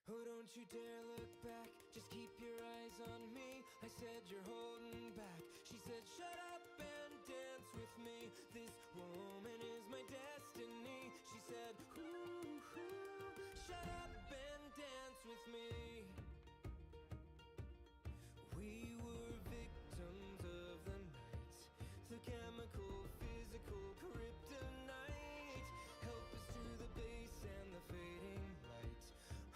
Oh, don't you dare look back, just keep your eyes on me. I said you're holding back. She said shut up and dance with me. This woman is my destiny. She said ooh, shut up and dance with me. We were victims of the night, the chemical, physical kryptonite. Help us through the base and the fading light.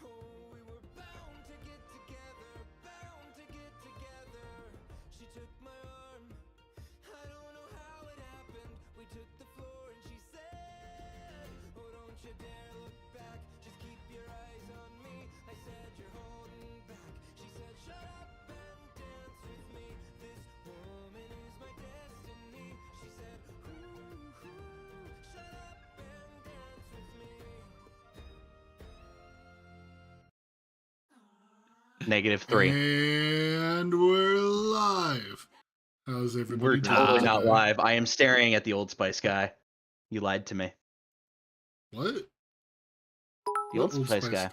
Oh, we were bound to get together, bound to get together. She took my arm, I don't know how it happened. We took the floor and she said, oh, don't you dare look back, just keep your eyes on me. I said you're holding back. She said shut up and dance with me. This woman is my destiny. She said ooh, shut up and dance with me. -3. And we're live. How's everybody We're doing totally not today? live. I am staring at the Old Spice guy. You lied to me. What? The Old Spice guy.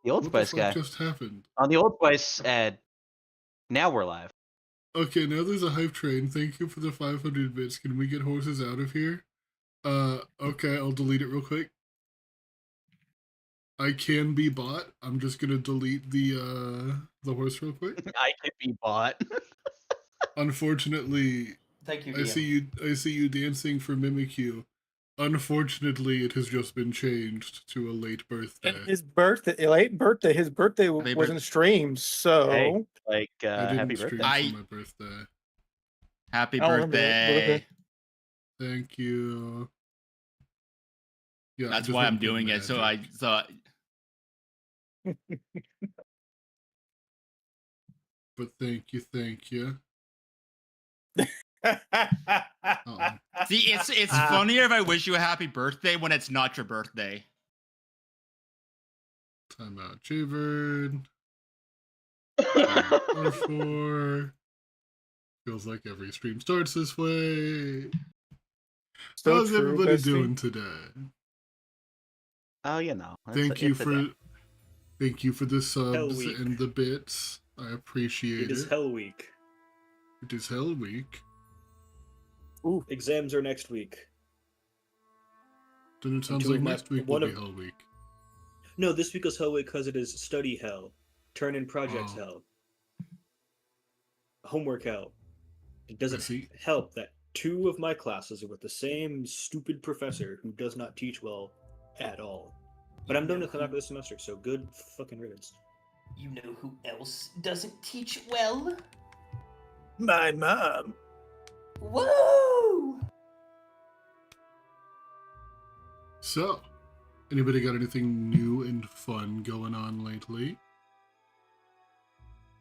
The Old What Spice the fuck guy. just happened? On the Old Spice ad. Now we're live. Okay, now there's a hype train. Thank you for the 500 bits. Can we get horses out of here? Okay, I'll delete it real quick. I can be bought. I'm just gonna delete the horse real quick. I can be bought. Unfortunately, Thank you, I see you dancing for Mimikyu. Unfortunately, it has just been changed to a late birthday. His late birthday. His birthday wasn't streamed, so Hey, like I didn't happy stream birthday. for my birthday. Happy I remember birthday. Thank you. Yeah, That's just why I'm went doing it. So magic. But thank you. See, it's funnier if I wish you a happy birthday when it's not your birthday. Time out, Jaybird. R4. Feels like every stream starts this way. So How's true, everybody bestie. doing today? Oh, you know. Thank you for the subs week. and the bits. I appreciate it. It is Hell Week. It is Hell Week. Ooh. Exams are next week. Then it sounds two like of my- next week will one be of- Hell Week. No, this week is Hell Week because it is study hell, turn-in projects Oh. hell, homework hell. It I doesn't see. help that 2 of my classes are with the same stupid professor who does not teach well at all. But I'm done with him after this semester, so good fucking riddance. You know who else doesn't teach well? My mom. Woo! So, anybody got anything new and fun going on lately?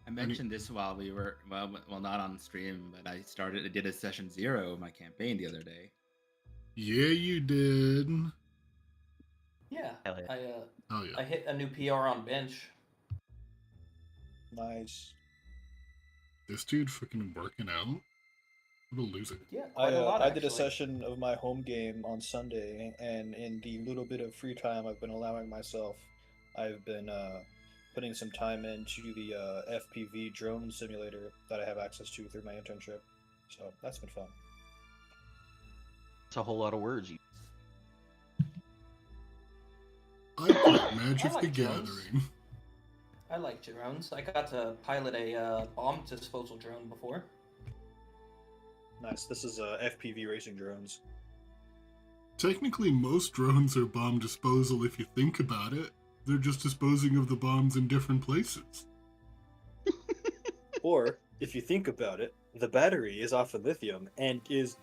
I mentioned this while we were well, not on stream, but I did a session 0 of my campaign the other day. Yeah, you did. Yeah, Hell yeah. Oh yeah. I hit a new PR on bench. Nice. This dude freaking working out. What a loser. Yeah, quite a lot. I did a actually. session of my home game on Sunday, and in the little bit of free time I've been allowing myself, I've been putting some time into the FPV drone simulator that I have access to through my internship. So that's been fun. a whole lot of words. I played Magic like the drones. Gathering. I like drones. I got to pilot a bomb disposal drone before. Nice. This is FPV racing drones. Technically, most drones are bomb disposal if you think about it. They're just disposing of the bombs in different places. Or, if you think about it, the battery is off of lithium and is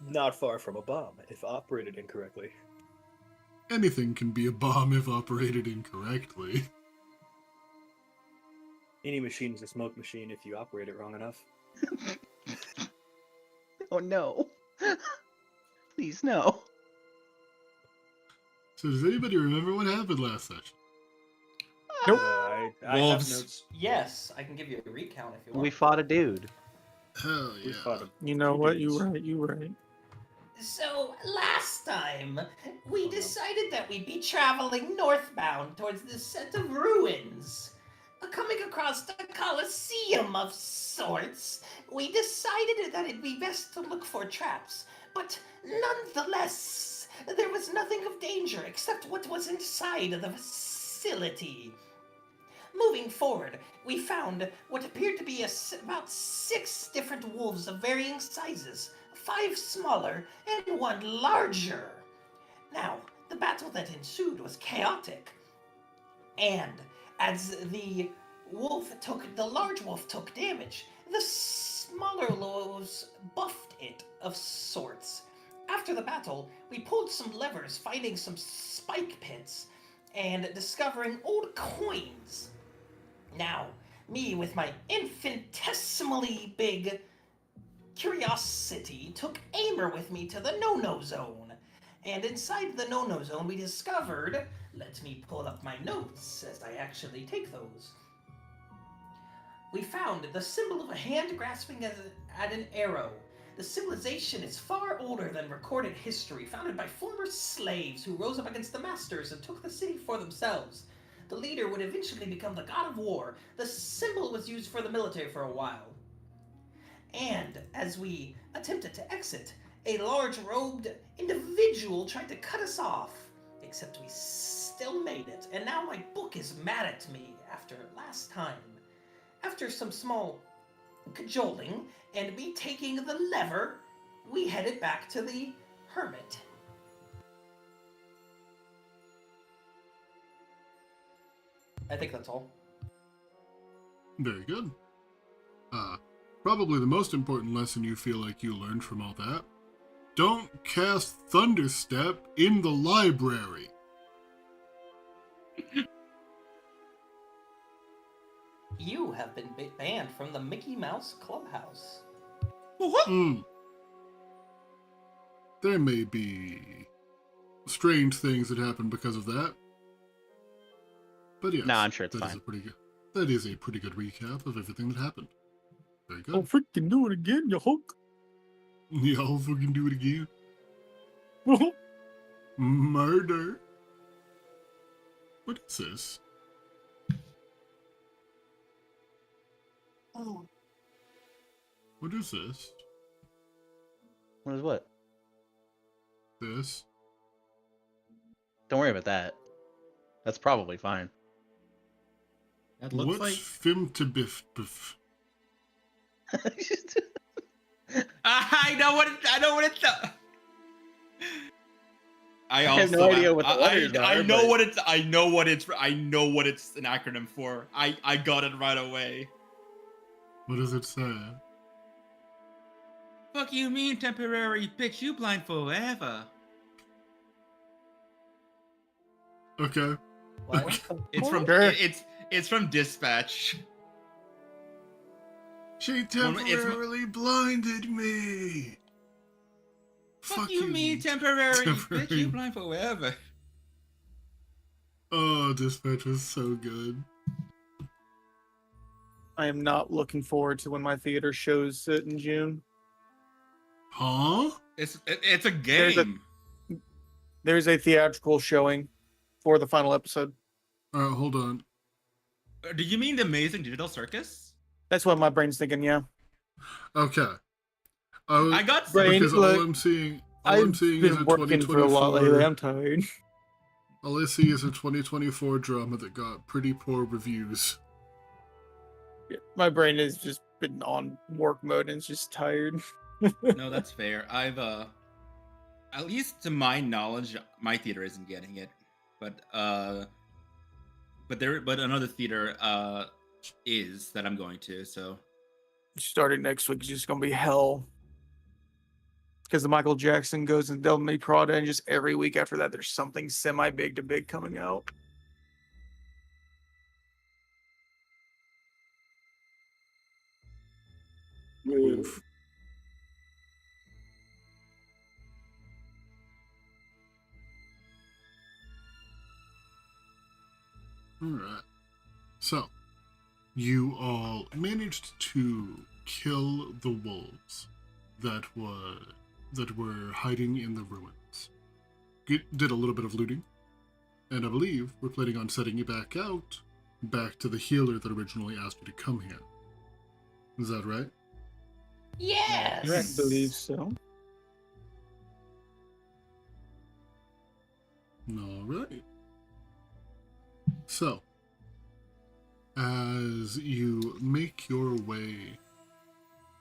not far from a bomb if operated incorrectly. Anything can be a bomb if operated incorrectly. Any machine is a smoke machine if you operate it wrong enough. Oh no. Please no. So does anybody remember what happened last session? Nope. I have Wolves. notes. Yes, I can give you a recount if you want. We fought a dude. Hell We yeah. fought a You know what? dudes. You right. So, last time, we decided that we'd be traveling northbound towards this set of ruins. Coming across a coliseum of sorts, we decided that it'd be best to look for traps, but nonetheless, there was nothing of danger except what was inside of the facility. Moving forward, we found what appeared to be about 6 different wolves of varying sizes, 5 smaller and 1 larger. Now, the battle that ensued was chaotic, and as the large wolf took damage, the smaller wolves buffed it of sorts. After the battle, we pulled some levers, finding some spike pits, and discovering old coins. Now, me with my infinitesimally big curiosity took Aimer with me to the no-no zone. And inside the no-no zone we discovered, let me pull up my notes as I actually take those. We found the symbol of a hand grasping at an arrow. The civilization is far older than recorded history, founded by former slaves who rose up against the masters and took the city for themselves. The leader would eventually become the god of war. The symbol was used for the military for a while. And as we attempted to exit, a large-robed individual tried to cut us off. Except we still made it, and now my book is mad at me after last time. After some small cajoling, and me taking the lever, we headed back to the hermit. I think that's all. Very good. Probably the most important lesson you feel like you learned from all that. Don't cast Thunderstep in the library. You have been banned from the Mickey Mouse Clubhouse. There may be strange things that happen because of that. But yes, No, I'm sure it's that is fine. That is a pretty good recap of everything that happened. Very good. I'll freaking do it again, you hook. Yeah, I'll fucking do it again. Murder. What is this? Oh. What is this? What is what? This? Don't worry about that. That's probably fine. That looks What's like. Fimtibiff? I know what it's. I have no idea what the letters are, I know but- what it's. I know what it's an acronym for. I got it right away. What does it say? Fuck you mean temporary bitch? You blind forever. Okay. What? It's from Sure. it's from Dispatch. She it's- temporarily blinded me. Fuck you mean temporary bitch? You blind forever. Oh, Dispatch was so good. I am not looking forward to when my theater shows it in June. Huh? It's a There's a- game. There's a theatrical showing for the final episode. Alright, hold on. Do you mean the Amazing Digital Circus? That's what my brain's thinking, yeah. Okay. I I got Brain because look- all I'm seeing All I'm I've seeing is a been working for a lot lately. 2024. I'm tired. All I see is a 2024 drama that got pretty poor reviews. My brain has just been on work mode and it's just tired. No, that's fair. I've at least to my knowledge, my theater isn't getting it, but another theater is that I'm going to. So Starting next week is just gonna be hell. Because the Michael Jackson goes and Devil May Prada, and just every week after that, there's something semi big to big coming out. Oof. Alright. So, you all managed to kill the wolves that were hiding in the ruins. Did a little bit of looting, and I believe we're planning on setting you back out, back to the healer that originally asked you to come here. Is that right? Yes. I believe so. Alright. So, as you make your way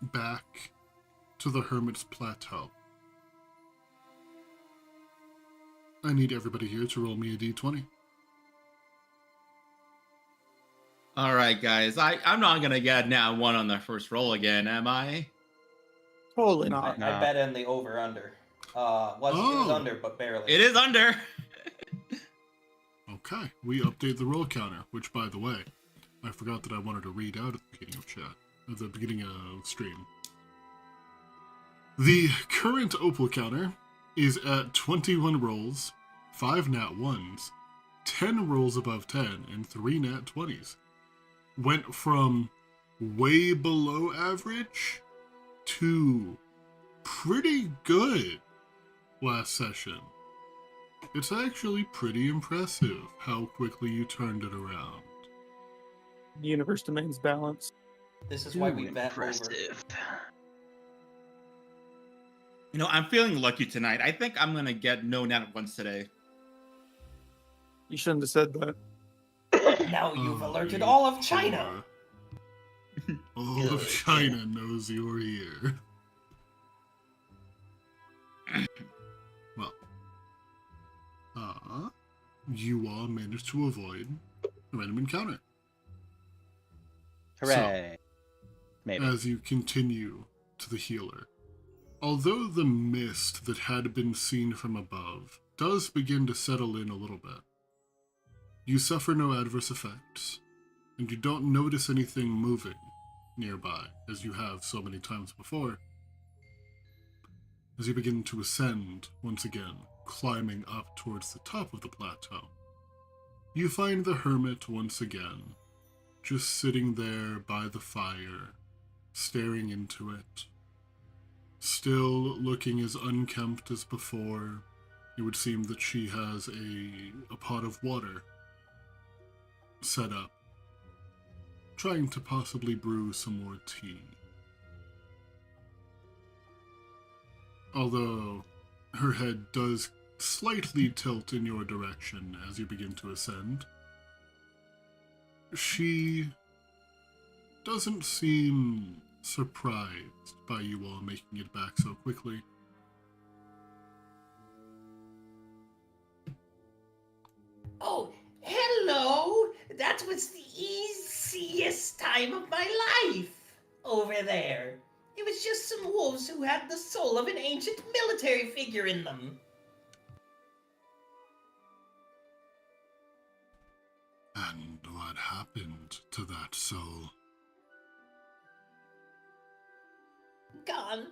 back to the Hermit's Plateau, I need everybody here to roll me a d20. all right, guys, I'm not gonna get now one on the first roll again, am I? Totally I not. No. bet in the over under. It was Oh. under, but barely. It is under. Okay, we update the roll counter, which, by the way, I forgot that I wanted to read out at the beginning of chat, at the beginning of stream. The current Opal counter is at 21 rolls, 5 nat 1s, 10 rolls above 10, and 3 nat 20s. Went from way below average to pretty good last session. It's actually pretty impressive how quickly you turned it around. The universe demands balance. This is why we Ooh, bet over. impressive. You know, I'm feeling lucky tonight. I think I'm gonna get no nat once today. You shouldn't have said that. Now you've Oh, alerted you all of China. whore. All of China knows you're here. Well, you all managed to avoid a random encounter. Hooray. Maybe. As you continue to the healer, although the mist that had been seen from above does begin to settle in a little bit, you suffer no adverse effects, and you don't notice anything moving nearby, as you have so many times before. As you begin to ascend once again, climbing up towards the top of the plateau, you find the hermit once again, just sitting there by the fire, staring into it. Still looking as unkempt as before. It would seem that she has a pot of water set up, trying to possibly brew some more tea. Although her head does slightly tilt in your direction as you begin to ascend, she doesn't seem surprised by you all making it back so quickly. Oh, hello! That was the easiest time of my life over there. It was just some wolves who had the soul of an ancient military figure in them. And what happened to that soul? Gone.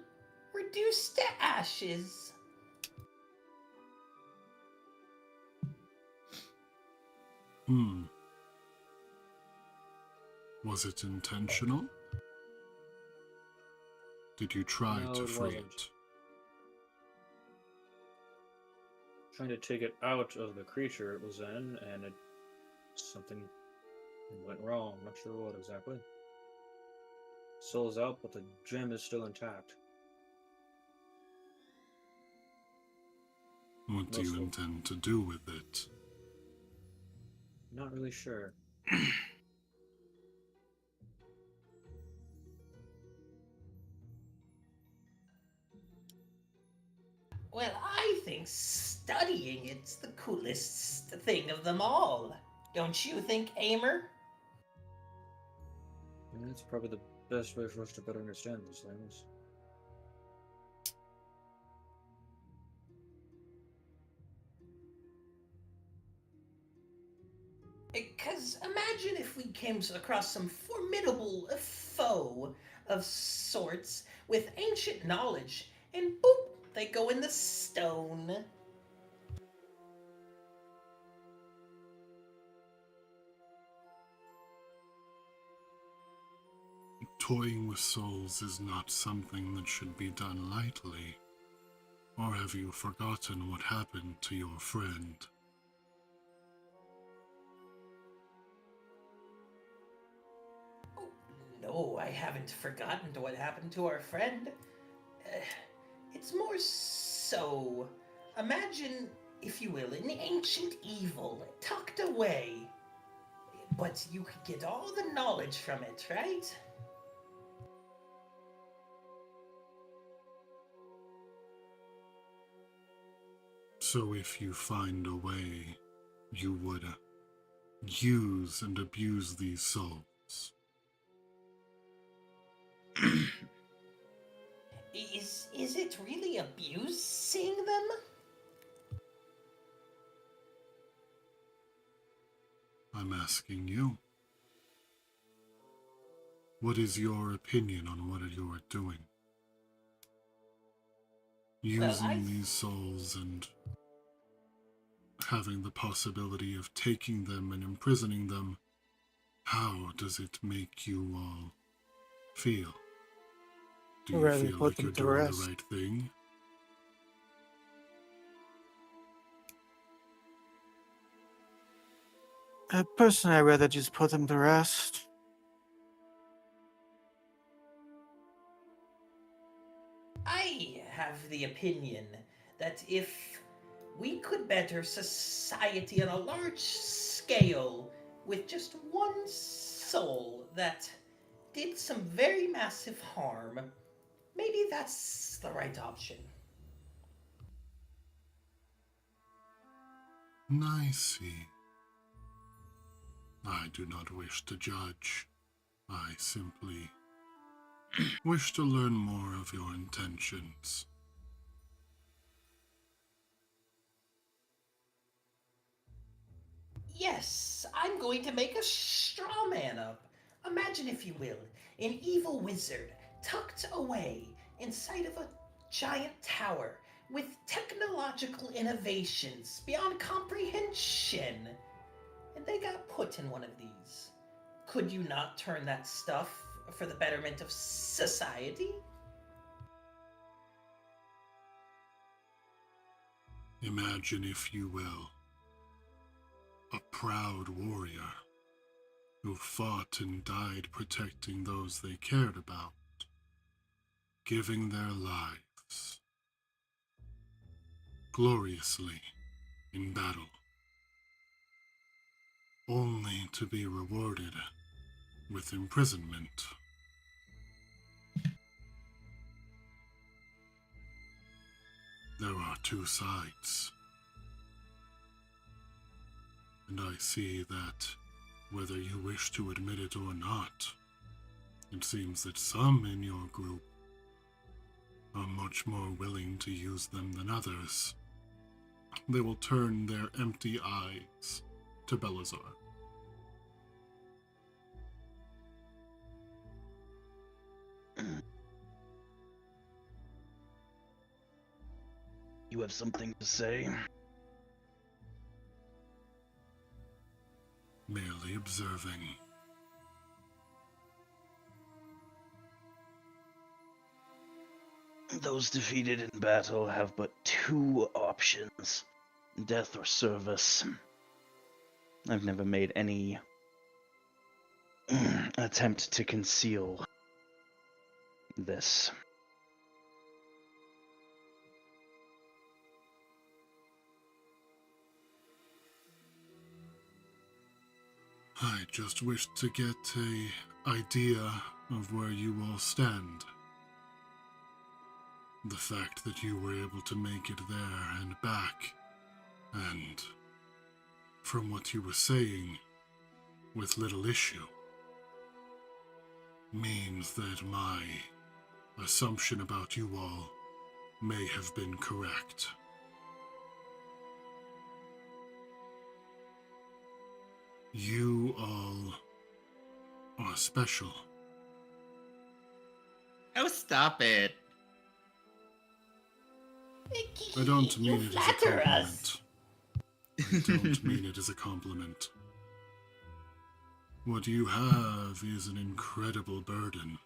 Reduced to ashes. Was it intentional? Did you try No, to it free wasn't. it? Trying to take it out of the creature it was in, and something went wrong. Not sure what exactly. Soul's out, but the gem is still intact. What do you Mostly. intend to do with it? Not really sure. Well, I think studying it's the coolest thing of them all. Don't you think, Aimer? And that's probably the best way for us to better understand these things. Because imagine if we came across some formidable foe of sorts with ancient knowledge, and boop, they go in the stone. Toying with souls is not something that should be done lightly. Or have you forgotten what happened to your friend? No, I haven't forgotten what happened to our friend. It's more so. Imagine, if you will, an ancient evil tucked away. But you could get all the knowledge from it, right? So if you find a way, you would use and abuse these souls. Is it really abusing them? I'm asking you. What is your opinion on what you are doing? Using these souls and having the possibility of taking them and imprisoning them, how does it make you all feel? Do you Rather feel put like them you're to doing rest. the right thing? Personally, I'd rather just put them to rest. I have the opinion that if we could better society on a large scale with just one soul that did some very massive harm, maybe that's the right option. I see. I do not wish to judge. I simply wish to learn more of your intentions. Yes, I'm going to make a straw man up. Imagine, if you will, an evil wizard tucked away inside of a giant tower with technological innovations beyond comprehension. And they got put in one of these. Could you not turn that stuff for the betterment of society? Imagine, if you will, a proud warrior who fought and died protecting those they cared about, giving their lives gloriously in battle, only to be rewarded with imprisonment. There are two sides, and I see that, whether you wish to admit it or not, it seems that some in your group are much more willing to use them than others. They will turn their empty eyes to Belazar. You have something to say? Merely observing. Those defeated in battle have but two options: death or service. I've never made any attempt to conceal this. I just wished to get a idea of where you all stand. The fact that you were able to make it there and back, and from what you were saying, with little issue, means that my assumption about you all may have been correct. You all are special. Oh, stop it. I don't You mean it as a flatter compliment. us. I don't mean it as a compliment. What you have is an incredible burden.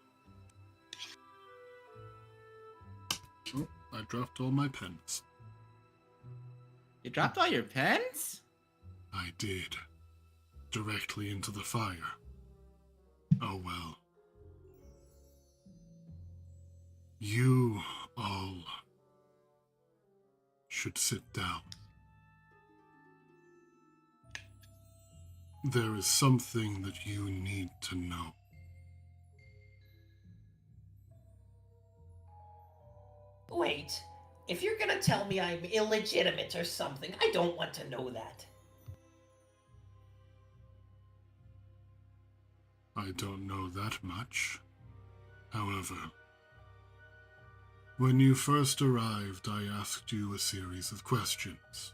Oh, I dropped all my pens. You dropped all your pens? I did. Directly into the fire. Oh well. You all should sit down. There is something that you need to know. Wait, if you're gonna tell me I'm illegitimate or something, I don't want to know that. I don't know that much. However, when you first arrived, I asked you a series of questions.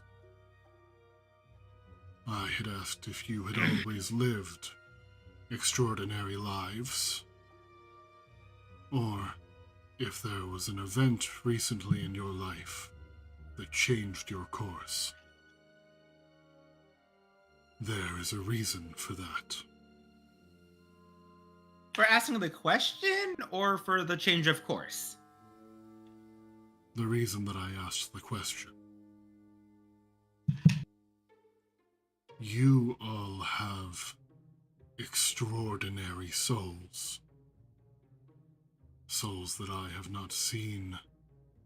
I had asked if you had always lived extraordinary lives, or if there was an event recently in your life that changed your course. There is a reason for that. For asking the question or for the change of course? The reason that I asked the question. You all have extraordinary souls. Souls that I have not seen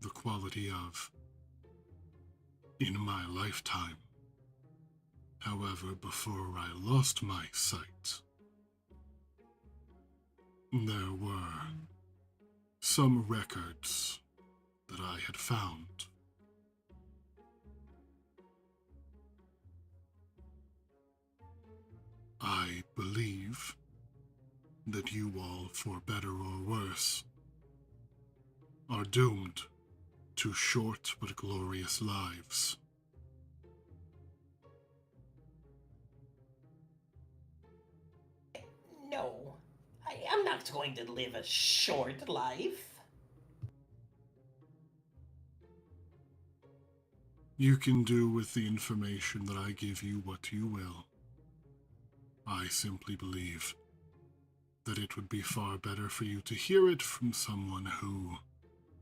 the quality of in my lifetime. However, before I lost my sight, there were some records that I had found. I believe that you all, for better or worse, are doomed to short but glorious lives. No, I am not going to live a short life. You can do with the information that I give you what you will. I simply believe that it would be far better for you to hear it from someone who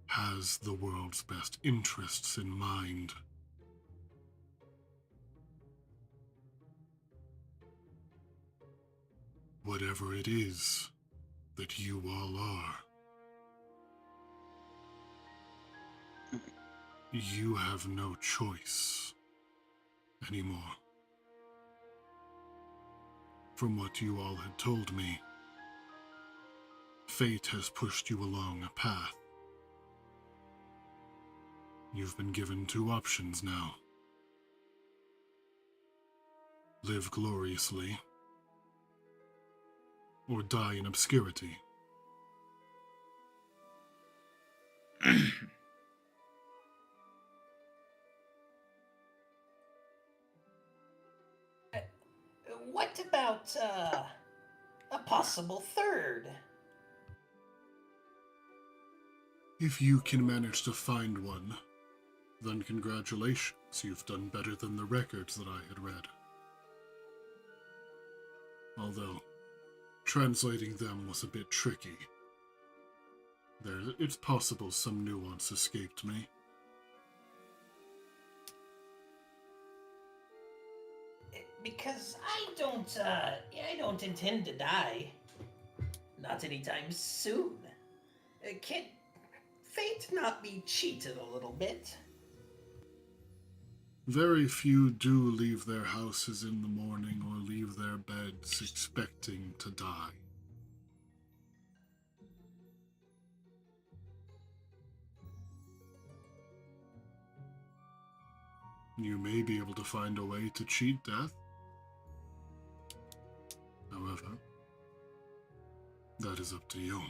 has the world's best interests in mind. Whatever it is that you all are, you have no choice anymore. From what you all had told me, fate has pushed you along a path. You've been given two options now. Live gloriously, or die in obscurity. What about, a possible third? If you can manage to find one, then congratulations, you've done better than the records that I had read. Although, translating them was a bit tricky. It's possible some nuance escaped me. Because I don't intend to die. Not anytime soon. Can fate not be cheated a little bit? Very few do leave their houses in the morning or leave their beds expecting to die. You may be able to find a way to cheat death. However, that is up to you.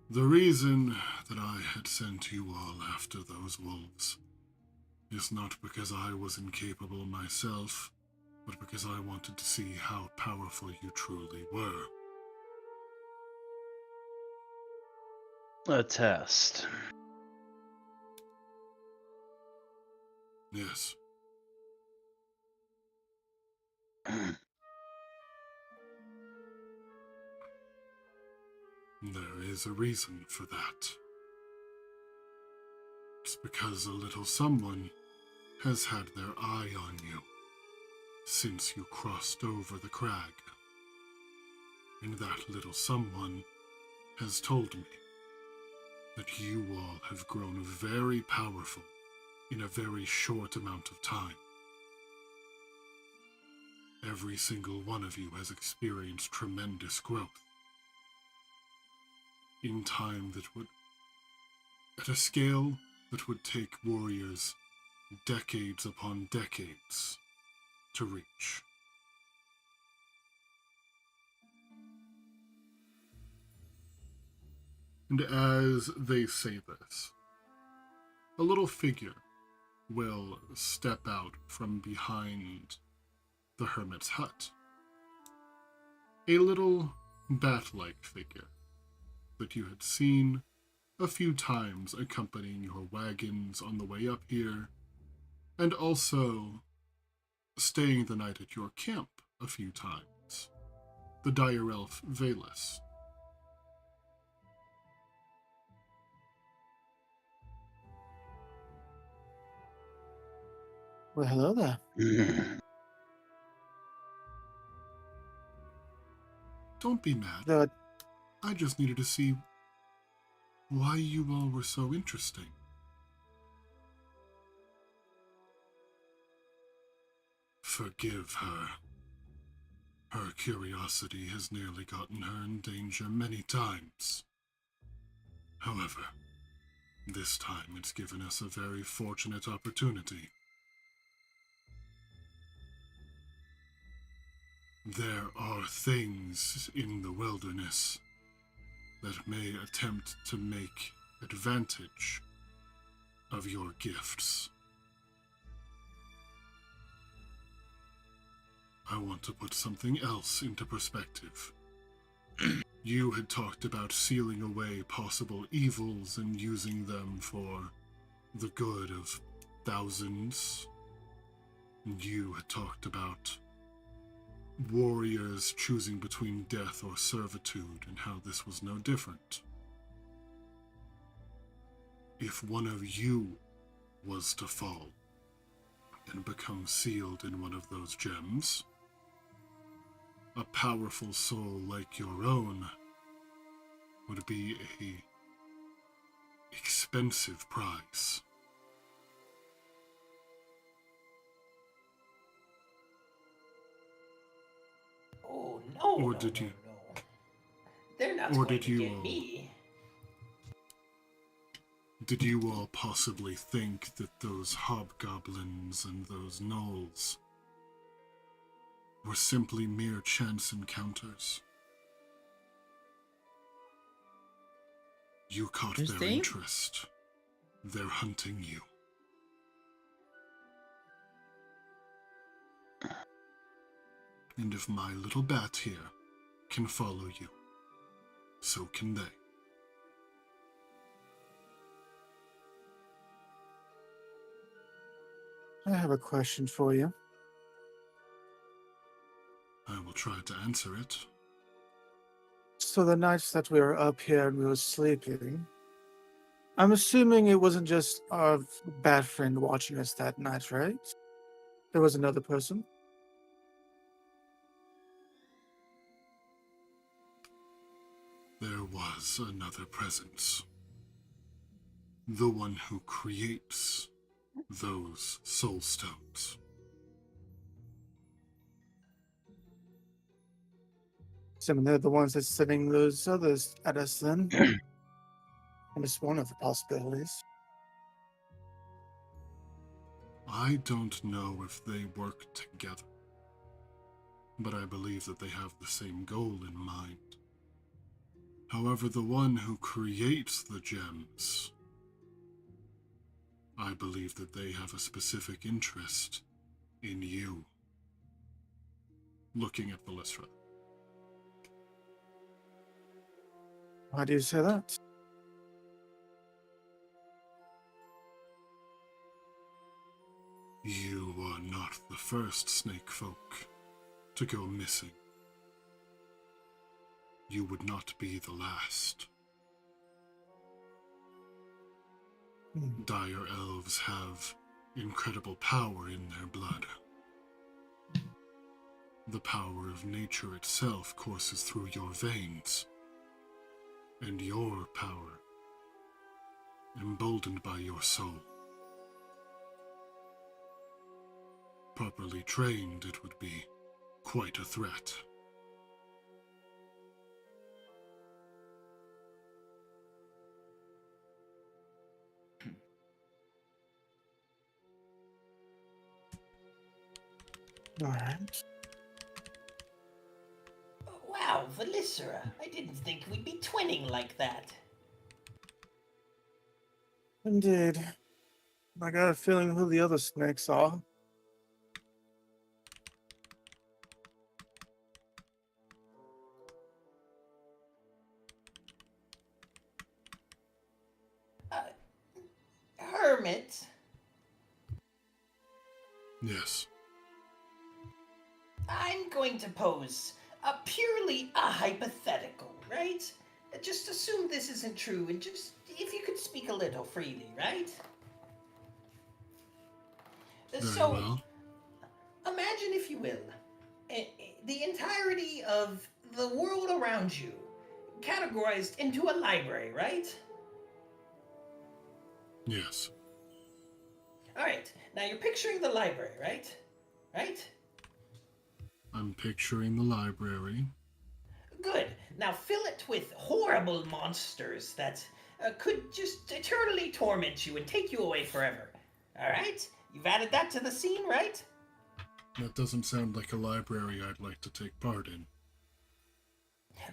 The reason that I had sent you all after those wolves is not because I was incapable myself, but because I wanted to see how powerful you truly were. A test. Yes. There is a reason for that. It's because a little someone has had their eye on you since you crossed over the crag. And that little someone has told me that you all have grown very powerful in a very short amount of time. Every single one of you has experienced tremendous growth in time that would, at a scale that would take warriors decades upon decades to reach. And as they say this, a little figure will step out from behind the hermit's hut. A little bat-like figure that you had seen a few times accompanying your wagons on the way up here, and also staying the night at your camp a few times. The dire elf Valus. Well, hello there. Don't be mad. The I just needed to see why you all were so interesting. Forgive her. Her curiosity has nearly gotten her in danger many times. However, this time it's given us a very fortunate opportunity. There are things in the wilderness that may attempt to make advantage of your gifts. I want to put something else into perspective. You had talked about sealing away possible evils and using them for the good of thousands. And you had talked about warriors choosing between death or servitude and how this was no different. If one of you was to fall and become sealed in one of those gems, a powerful soul like your own would be a expensive prize. Oh no! Or no, did no, you- no. They're not or going did to you get all- me. Did you all possibly think that those hobgoblins and those gnolls were simply mere chance encounters? You caught their Interesting. interest. They're hunting you. And if my little bat here can follow you, so can they. I have a question for you. I will try to answer it. So the nights that we were up here and we were sleeping, I'm assuming it wasn't just our bad friend watching us that night, right? There was another person. there was another presence. The one who creates those soul stones. Assuming they're the ones that's sending those others at us then. And it's one of the possibilities. I don't know if they work together, but I believe that they have the same goal in mind. However, the one who creates the gems, I believe that they have a specific interest in you. Looking at Belisra. Why do you say that? You are not the first snake folk to go missing. You would not be the last. Dire elves have incredible power in their blood. The power of nature itself courses through your veins, and your power, emboldened by your soul. Properly trained, it would be quite a threat. All right. Wow, Velisera, I didn't think we'd be twinning like that. Indeed. I got a feeling who the other snakes are. Hermit, Yes. I'm going to pose purely a hypothetical, right? Just assume this isn't true, and just if you could speak a little freely, right? Very So, well. imagine, if you will, the entirety of the world around you categorized into a library, right? Yes. All right. Now you're picturing the library, right? Right? I'm picturing the library. Good. Now fill it with horrible monsters that could just eternally torment you and take you away forever. All right? You've added that to the scene, right? That doesn't sound like a library I'd like to take part in.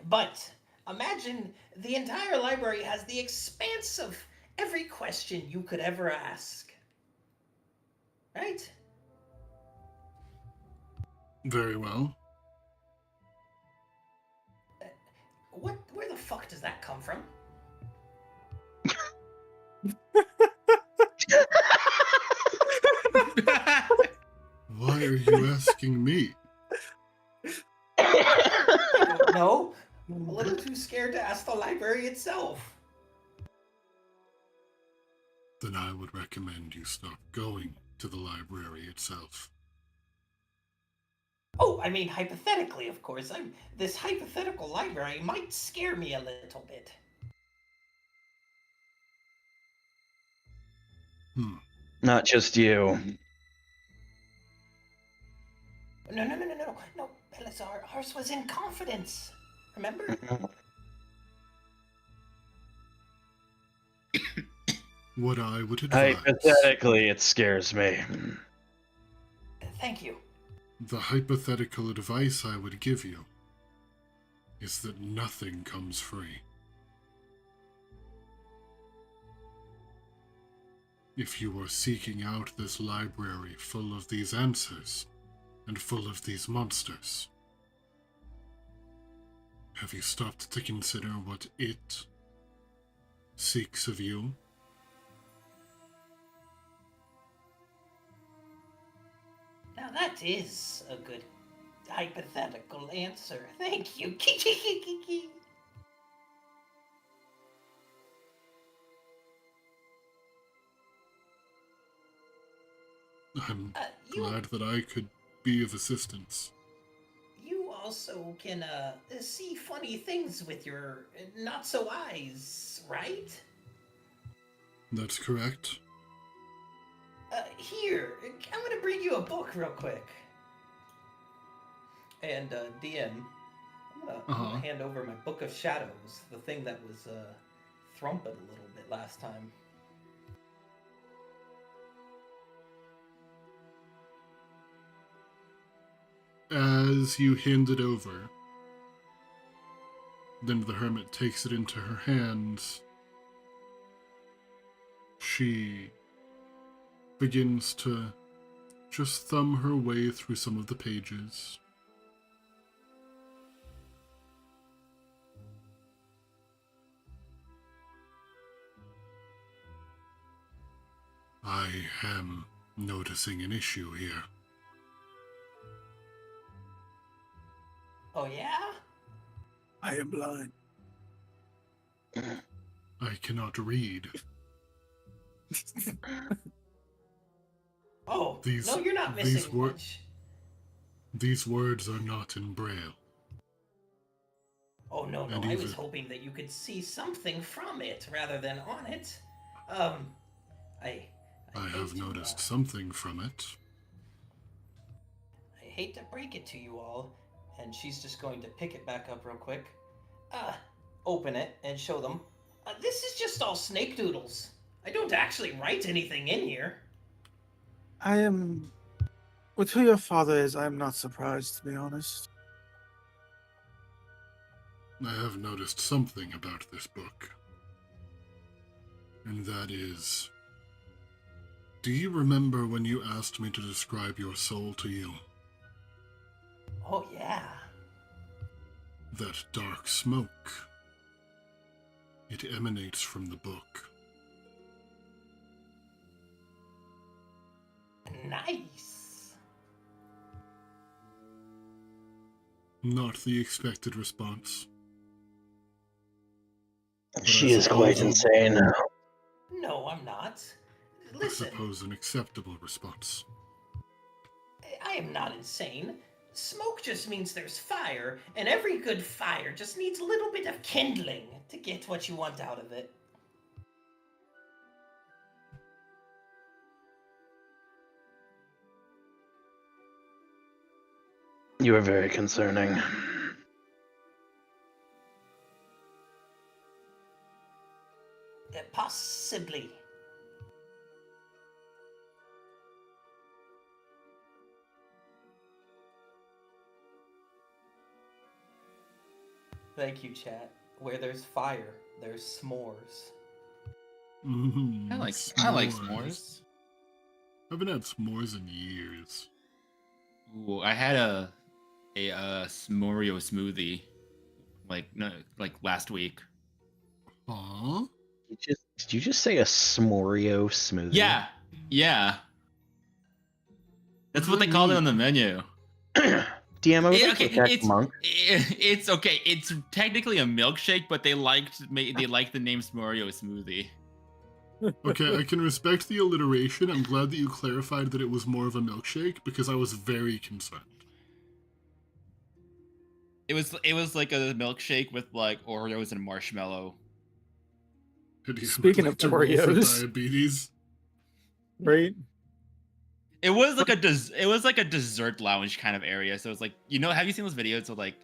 But imagine the entire library has the expanse of every question you could ever ask. Right? Very well. Where the fuck does that come from? Why are you asking me? I don't know. I'm a little too scared to ask the library itself. Then I would recommend you stop going to the library itself. Oh, I mean, hypothetically, of course. This hypothetical library might scare me a little bit. Not just you. No, Belisar, ours was in confidence. Remember? What I would advise... Hypothetically, it scares me. Thank you. The hypothetical advice I would give you is that nothing comes free. If you are seeking out this library full of these answers and full of these monsters, have you stopped to consider what it seeks of you? Now that is a good hypothetical answer. Thank you. I'm glad that I could be of assistance. You also can see funny things with your not so eyes, right? That's correct. Here, I'm gonna bring you a book real quick. And DM, I'm gonna hand over my Book of Shadows, the thing that was thrumping a little bit last time. As you hand it over, then the hermit takes it into her hands. She begins to just thumb her way through some of the pages. I am noticing an issue here. Oh yeah? I am blind. I cannot read. Oh, no, you're not missing much. These words are not in Braille. Oh, no, I was hoping that you could see something from it rather than on it. I have noticed something from it. I hate to break it to you all, and she's just going to pick it back up real quick. Open it and show them. This is just all snake doodles. I don't actually write anything in here. I am... With who your father is, I am not surprised, to be honest. I have noticed something about this book. And that is... Do you remember when you asked me to describe your soul to you? Oh, yeah. That dark smoke. It emanates from the book. Nice. Not the expected response. She is quite insane. No, I'm not. I Listen, suppose an acceptable response. I am not insane. Smoke just means there's fire, and every good fire just needs a little bit of kindling to get what you want out of it. You are very concerning. Possibly. Thank you, chat. Where there's fire, there's s'mores. Mm-hmm. I like s'mores. I haven't had s'mores in years. Ooh, I had a s'moreo smoothie like last week. Huh? Did you just say a s'moreo smoothie? Yeah. That's what they called it on the menu. DM, I would like to attack Monk. It's okay. It's technically a milkshake, but they liked the name s'moreo smoothie. Okay, I can respect the alliteration. I'm glad that you clarified that it was more of a milkshake because I was very concerned. It was like a milkshake with like Oreos and marshmallow. Speaking of Oreos, diabetes, right? It was like a dessert lounge kind of area. So it's like, have you seen those videos of like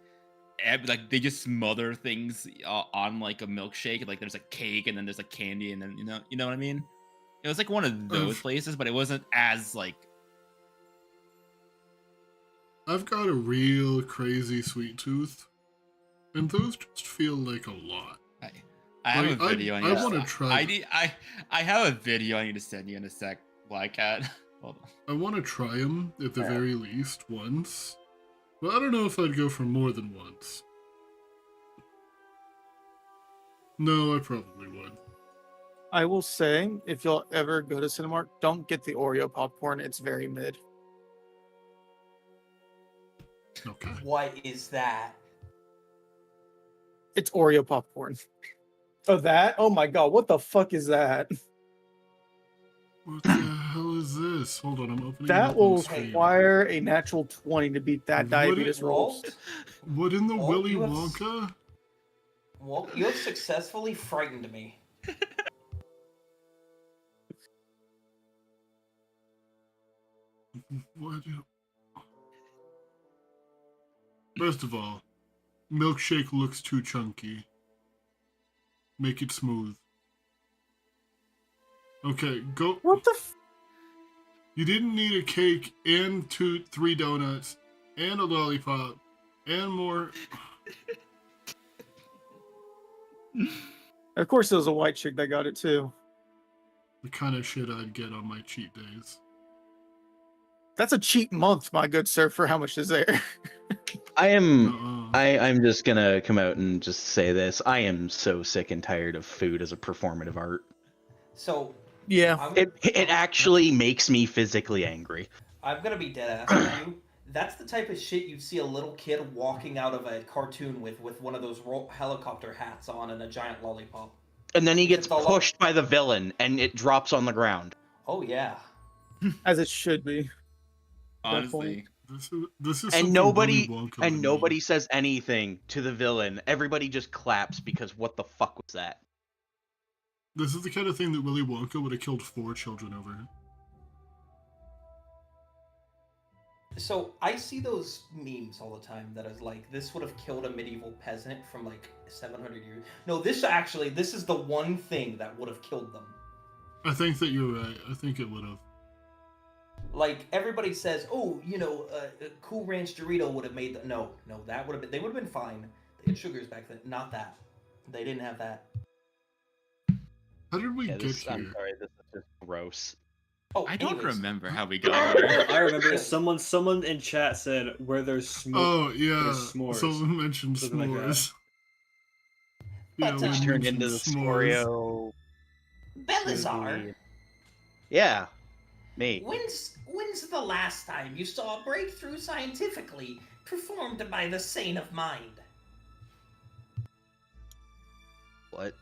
they just smother things on like a milkshake? Like there's a cake and then there's like candy and then you know what I mean? It was like one of those places, but it wasn't as like. I've got a real crazy sweet tooth, and those just feel like a lot. I have a video. I want to try. I have a video I need to send you in a sec, Black Cat. Hold on. I want to try them at the very least once, but I don't know if I'd go for more than once. No, I probably would. I will say, if you'll ever go to Cinemark, don't get the Oreo popcorn. It's very mid. Okay. What is that? It's Oreo popcorn. Oh, that? Oh my god, what the fuck is that? What the hell is is this? Hold on, I'm opening it That up will on screen. require a natural 20 to beat that diabetes roll. Walt, What in the Walt, Willy you have Wonka? Walt, you have successfully frightened me. What? First of all, milkshake looks too chunky. Make it smooth. Okay, go. What the? You didn't need a cake and 3 donuts and a lollipop and more. Of course, it was a white chick that got it too. The kind of shit I'd get on my cheat days. That's a cheap month, my good sir, for how much is there. I'm just gonna come out and just say this. I am so sick and tired of food as a performative art. So Yeah. It actually makes me physically angry. I'm gonna be dead ass with you. That's the type of shit you'd see a little kid walking out of a cartoon with one of those helicopter hats on and a giant lollipop. And then he gets It's all pushed by the villain, and it drops on the ground. Oh yeah. As it should be. Honestly. This is And something nobody Willy Wonka would need. nobody says anything to the villain. Everybody just claps because what the fuck was that? This is the kind of thing that Willy Wonka would have killed 4 children over. So I see those memes all the time that is like, this would have killed a medieval peasant from like 700 years. No, this is the one thing that would have killed them. I think that you're right. I think it would have. Like everybody says, oh, a Cool Ranch Dorito would have made no, that would have been, they would have been fine. They had sugars back then, not that. They didn't have that. How did we get here? I'm sorry, this is just gross. Oh, I don't anyways. remember how we got here. I remember someone in chat said where there's smoke. Oh yeah, there's s'mores. someone mentioned Something like that. s'mores. But, we Which Turned mentioned into the s'mores. Scorio. Belazar, Yeah, me. when's the last time you saw a breakthrough scientifically performed by the sane of mind? What?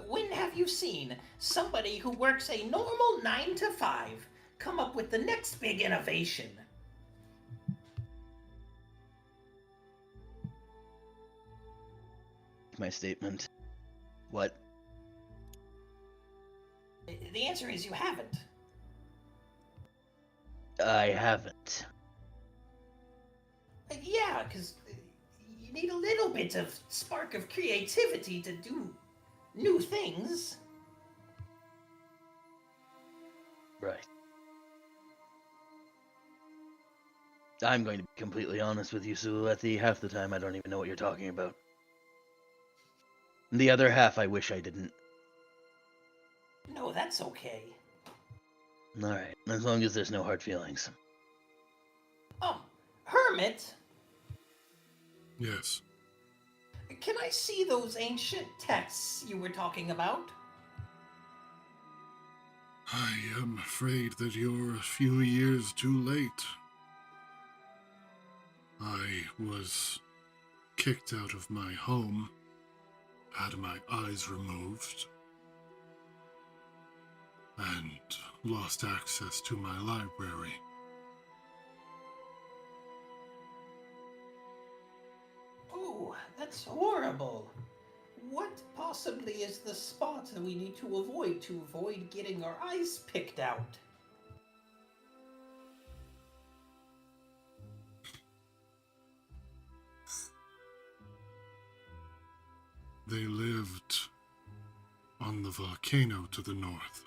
When have you seen somebody who works a normal 9 to 5 come up with the next big innovation? My statement. What? The answer is you haven't. I haven't. Yeah, because you need a little bit of spark of creativity to do new things. Right. I'm going to be completely honest with you, Sulethi. Half the time I don't even know what you're talking about. The other half I wish I didn't. No, that's okay. Alright, as long as there's no hard feelings. Hermit, Yes. can I see those ancient texts you were talking about? I am afraid that you're a few years too late. I was kicked out of my home, had my eyes removed, and lost access to my library. Oh, that's horrible. What possibly is the spot that we need to avoid getting our eyes picked out? They lived on the volcano to the north.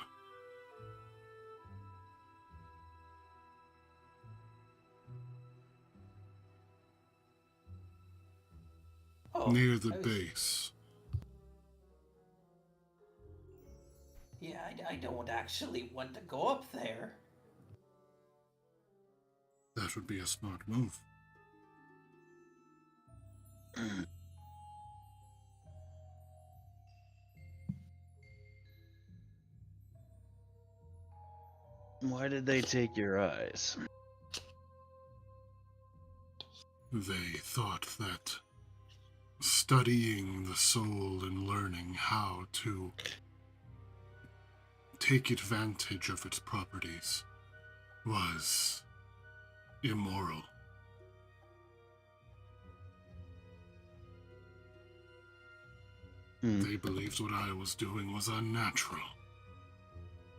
Oh, Near the I was- base. Yeah, I don't actually want to go up there. That would be a smart move. Why did they take your eyes? They thought that studying the soul and learning how to take advantage of its properties was immoral. They believed what I was doing was unnatural,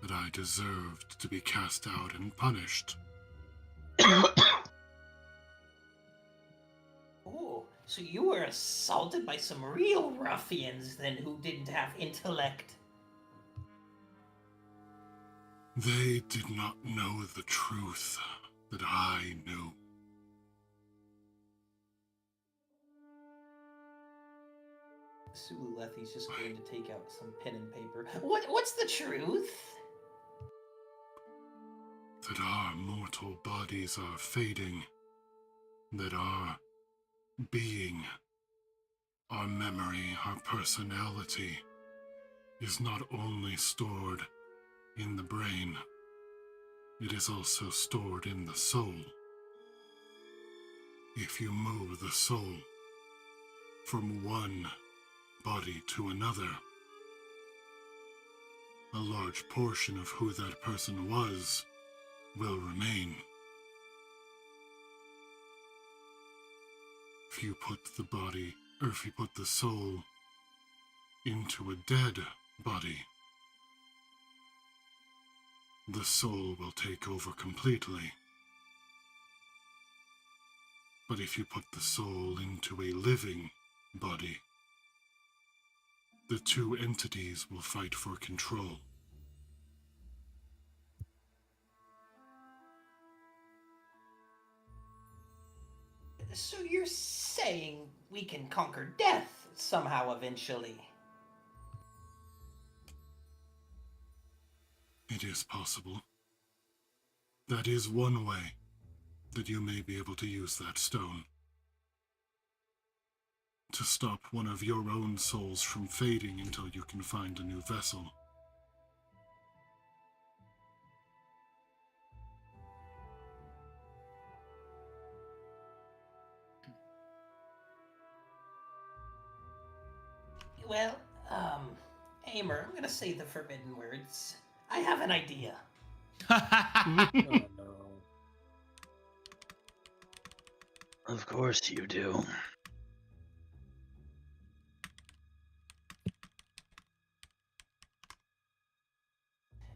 that I deserved to be cast out and punished. Oh, so you were assaulted by some real ruffians then who didn't have intellect. They did not know the truth that I knew. Sulu Lethi's just going to take out some pen and paper. What's the truth? That our mortal bodies are fading, that our being, our memory, our personality is not only stored in the brain, it is also stored in the soul. If you move the soul from one body to another, a large portion of who that person was will remain. If you put the body, or if you put the soul into a dead body, the soul will take over completely. But if you put the soul into a living body, the two entities will fight for control. So you're saying we can conquer death somehow eventually? It is possible. That is one way that you may be able to use that stone. To stop one of your own souls from fading until you can find a new vessel. Well, Amer, I'm gonna say the forbidden words. I have an idea. Oh no. Of course you do.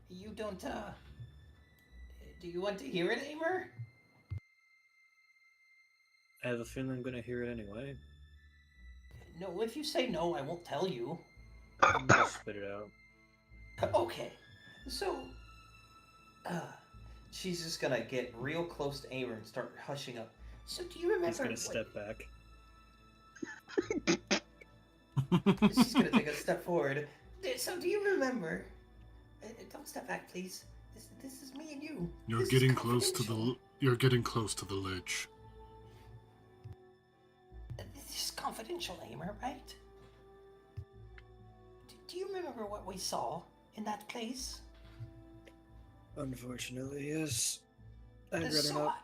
You don't, do you want to hear it, Amer? I have a feeling I'm gonna hear it anyway. No, if you say no, I won't tell you. I'm gonna spit it out. Okay, so, She's just gonna get real close to Amer and start hushing up. so do you remember? He's gonna what- step back. She's gonna take a step forward. So do you remember? Don't step back, please. This is me and you. You're This is getting close to confidential. you're getting close to the ledge. This is confidential, Amer, right? Do you remember what we saw in that place? Unfortunately, yes. I'd rather So not.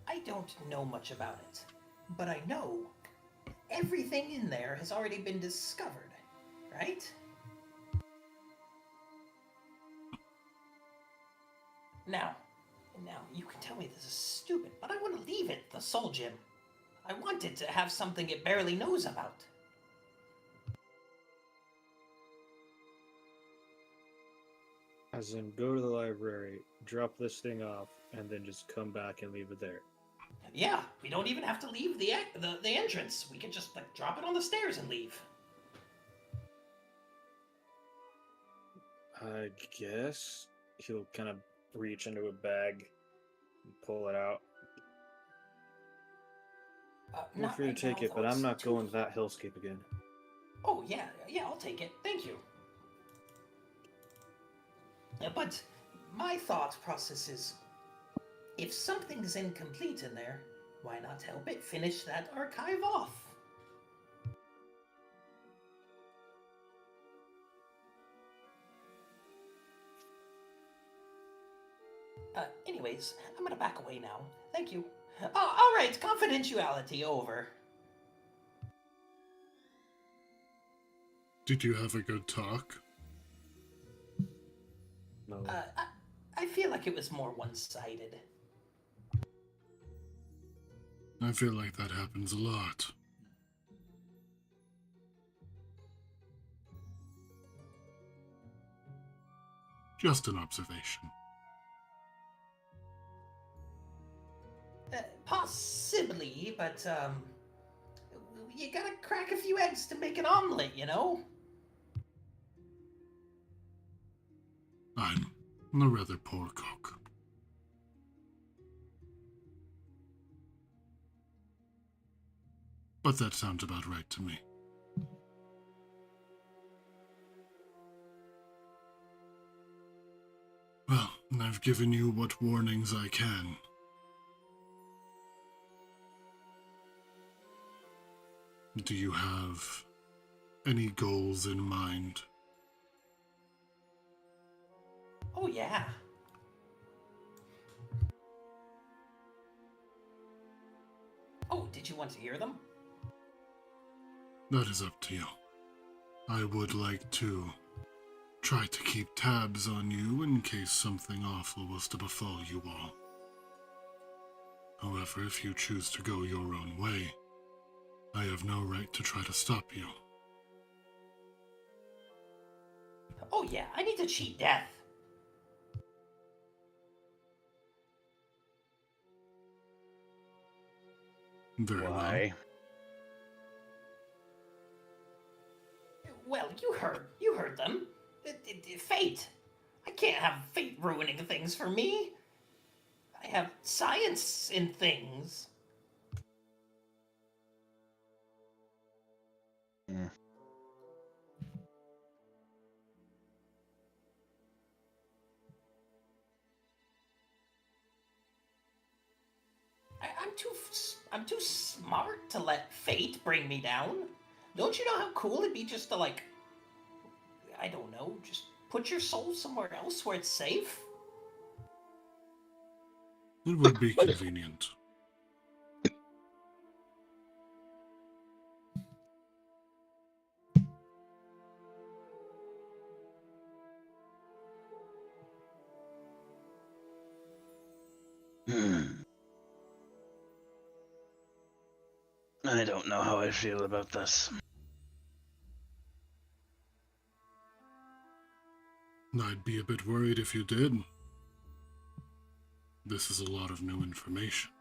I don't know much about it, but I know everything in there has already been discovered, right? Now, you can tell me this is stupid, but I want to leave it the Soul Gem. I want it to have something it barely knows about. As in, go to the library, drop this thing off, and then just come back and leave it there. Yeah, we don't even have to leave the entrance. We can just drop it on the stairs and leave. I guess he'll kind of reach into a bag and pull it out. Feel Not free to right take now, it, but though, I'm it's not too- going to that hellscape again. Oh, yeah, I'll take it. Thank you. But my thought process is, if something's incomplete in there, why not help it finish that archive off? Anyways, I'm gonna back away now. Thank you. All right, confidentiality over. Did you have a good talk? No. I feel like it was more one-sided. I feel like that happens a lot. Just an observation. Possibly, but you gotta crack a few eggs to make an omelet, you know? I'm a rather poor cook. But that sounds about right to me. Well, I've given you what warnings I can. Do you have any goals in mind? Oh, yeah. Oh, did you want to hear them? That is up to you. I would like to try to keep tabs on you in case something awful was to befall you all. However, if you choose to go your own way, I have no right to try to stop you. Oh, yeah, I need to cheat death. Very Why? Well, you heard them. Fate. I can't have fate ruining things for me. I have science in things. Hmm. I'm too smart to let fate bring me down. Don't you know how cool it'd be just to, like, I don't know, just put your soul somewhere else where it's safe? It would be convenient. I don't know how I feel about this. I'd be a bit worried if you did. This is a lot of new information.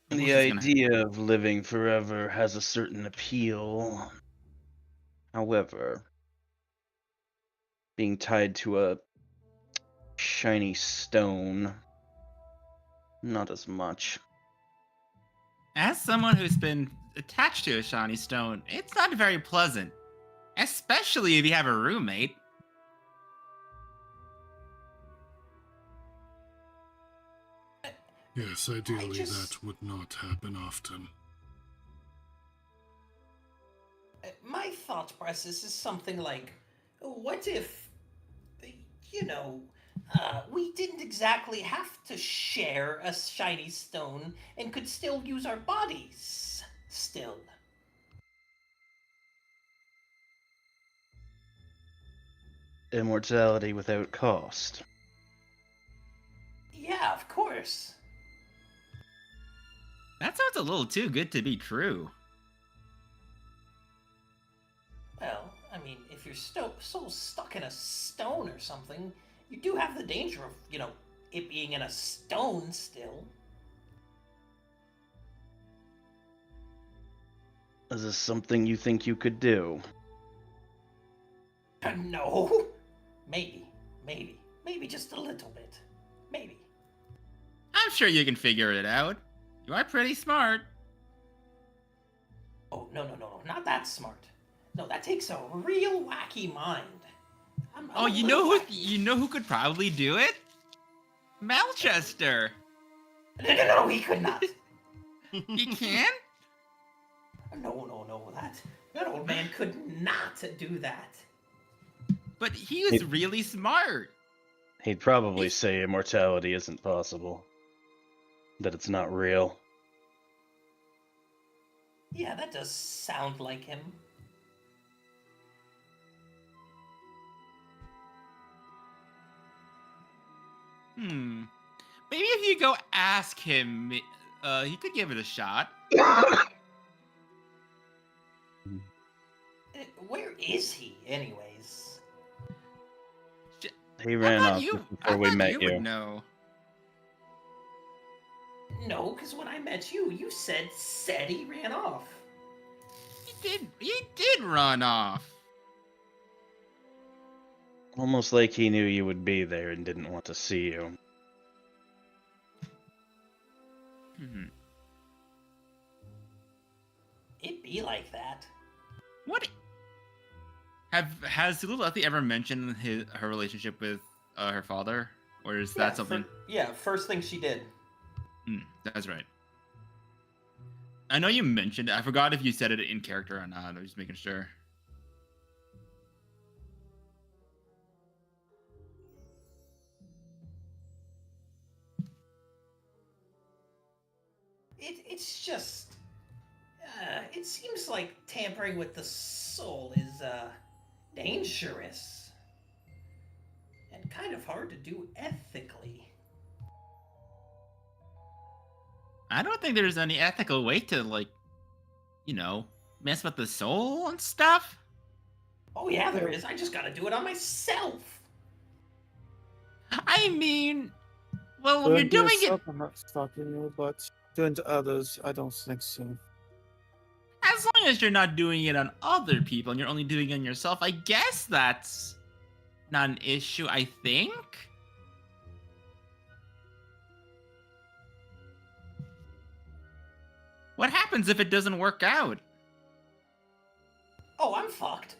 The idea of living forever has a certain appeal. However, being tied to a shiny stone, not as much. As someone who's been attached to a shiny stone, it's not very pleasant. Especially if you have a roommate. Yes, ideally that would not happen often. My thought process is something like, what if, we didn't exactly have to share a shiny stone and could still use our bodies still? Immortality without cost. Yeah, of course. That sounds a little too good to be true. Well, I mean, if you're so stuck in a stone or something, you do have the danger of, it being in a stone still. Is this something you think you could do? No. Maybe just a little bit. Maybe. I'm sure you can figure it out. You are pretty smart. Oh, no, not that smart. No, that takes a real wacky mind. Oh, you know who could probably do it? Melchester. No, he could not. He can? No, that old man could not do that. But he was really smart. He'd probably say immortality isn't possible. That it's not real. Yeah, that does sound like him. Maybe if you go ask him, he could give it a shot. Where is he, anyways? He ran off I before we thought met you you. would know. No, because when I met you, you said he ran off. He did run off. Almost like he knew you would be there and didn't want to see you. It'd be like that. What? Has Luluthi ever mentioned her relationship with her father, or is that something? First thing she did. That's right. I know you mentioned it. I forgot if you said it in character or not. I was just making sure. It's just... it seems like tampering with the soul is, dangerous. And kind of hard to do ethically. I don't think there's any ethical way to, like, mess with the soul and stuff. Oh yeah, there is. I just gotta do it on myself. I mean, well, when Doing you're doing yourself, it, I'm not stopping you, but doing to others, I don't think so. as long as you're not doing it on other people and you're only doing it on yourself, I guess that's not an issue, I think. What happens if it doesn't work out? Oh, I'm fucked.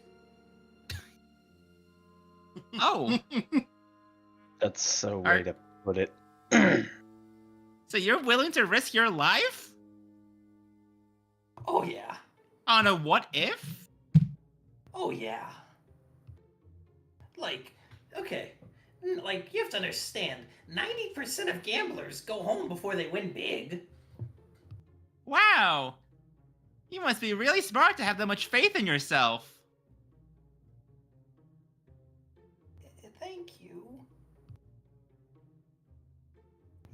Oh. That's so Are- way to put it. So you're willing to risk your life? Oh yeah. On a what if? Oh yeah. Like, okay. Like, you have to understand, 90% of gamblers go home before they win big. Wow. You must be really smart to have that much faith in yourself. Thank you.